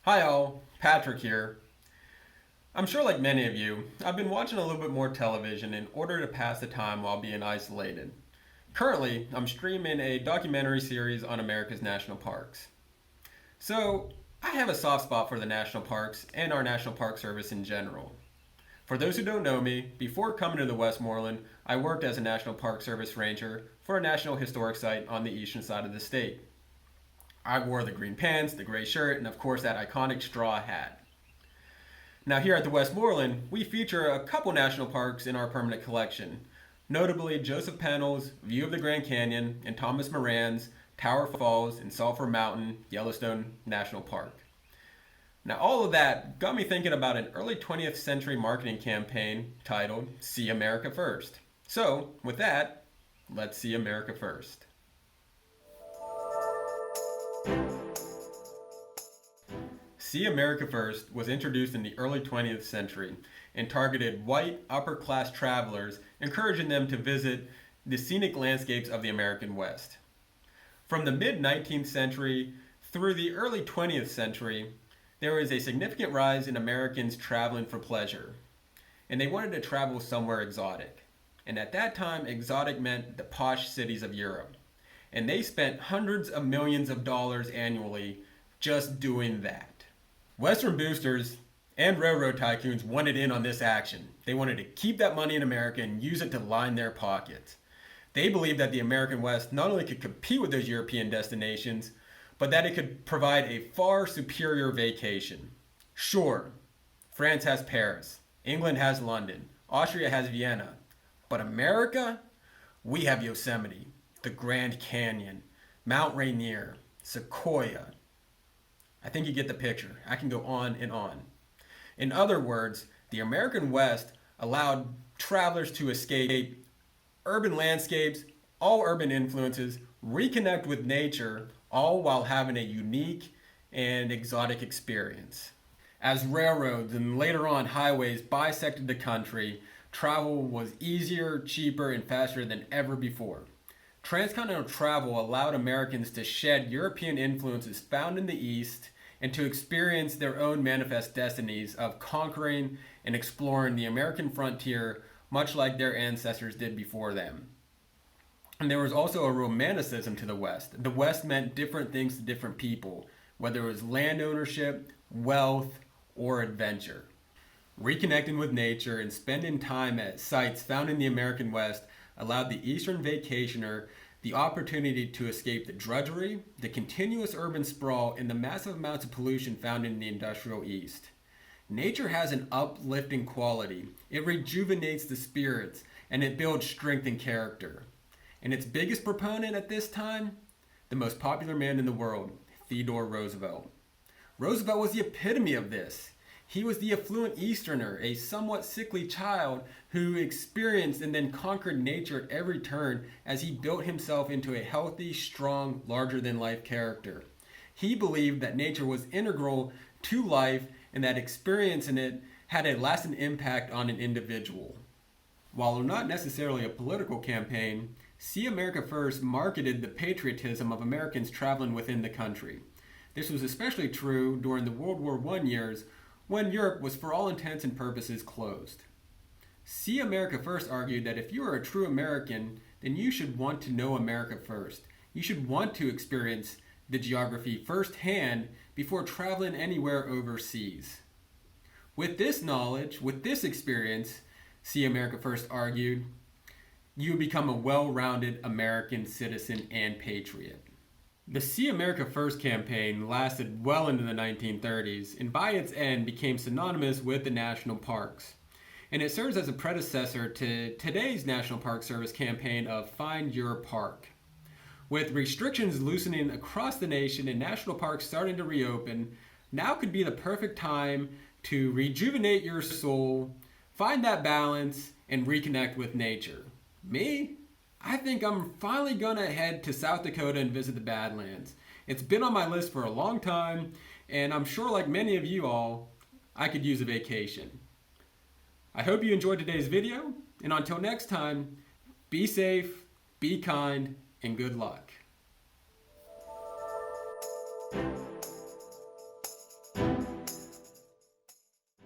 Hi all, Patrick here. I'm sure like many of you, I've been watching a little bit more television in order to pass the time while being isolated. Currently, I'm streaming a documentary series on America's national parks. So, I have a soft spot for the national parks and our National Park Service in general. For those who don't know me, before coming to the Westmoreland, I worked as a National Park Service ranger for a National Historic Site on the eastern side of the state. I wore the green pants, the gray shirt, and of course that iconic straw hat. Now, here at the Westmoreland, we feature a couple national parks in our permanent collection, notably Joseph Pennells View of the Grand Canyon and Thomas Moran's Tower Falls and Sulphur Mountain Yellowstone National Park. Now, all of that got me thinking about an early 20th century marketing campaign titled See America First. So, with that, let's see America first. See America First was introduced in the early 20th century and targeted white upper-class travelers, encouraging them to visit the scenic landscapes of the American West. From the mid-19th century through the early 20th century, there was a significant rise in Americans traveling for pleasure, and they wanted to travel somewhere exotic. And at that time, exotic meant the posh cities of Europe. And they spent hundreds of millions of dollars annually just doing that. Western boosters and railroad tycoons wanted in on this action. They wanted to keep that money in America and use it to line their pockets. They believed that the American West not only could compete with those European destinations, but that it could provide a far superior vacation. Sure, France has Paris, England has London, Austria has Vienna, but America? We have Yosemite, the Grand Canyon, Mount Rainier, Sequoia. I think you get the picture. I can go on and on. In other words, the American West allowed travelers to escape urban landscapes, all urban influences, reconnect with nature, all while having a unique and exotic experience. As railroads and later on highways bisected the country, travel was easier, cheaper, and faster than ever before. Transcontinental travel allowed Americans to shed European influences found in the East and to experience their own manifest destinies of conquering and exploring the American frontier, much like their ancestors did before them. And there was also a romanticism to the West. The West meant different things to different people, whether it was land ownership, wealth, or adventure. Reconnecting with nature and spending time at sites found in the American West allowed the Eastern vacationer the opportunity to escape the drudgery, the continuous urban sprawl, and the massive amounts of pollution found in the industrial East. Nature has an uplifting quality. It rejuvenates the spirits, and it builds strength and character. And its biggest proponent at this time? The most popular man in the world, Theodore Roosevelt. Roosevelt was the epitome of this. He was the affluent Easterner, a somewhat sickly child who experienced and then conquered nature at every turn as he built himself into a healthy, strong, larger-than-life character. He believed that nature was integral to life and that experiencing it had a lasting impact on an individual. While not necessarily a political campaign, See America First marketed the patriotism of Americans traveling within the country. This was especially true during the World War I years, when Europe was for all intents and purposes closed. See America First argued that if you are a true American, then you should want to know America first. You should want to experience the geography firsthand before traveling anywhere overseas. With this knowledge, with this experience, See America First argued, you become a well-rounded American citizen and patriot. The See America First campaign lasted well into the 1930s and by its end became synonymous with the national parks. And it serves as a predecessor to today's National Park Service campaign of Find Your Park. With restrictions loosening across the nation and national parks starting to reopen, now could be the perfect time to rejuvenate your soul, find that balance, and reconnect with nature. Me? I think I'm finally gonna head to South Dakota and visit the Badlands. It's been on my list for a long time, and I'm sure like many of you all, I could use a vacation. I hope you enjoyed today's video, and until next time, be safe, be kind, and good luck.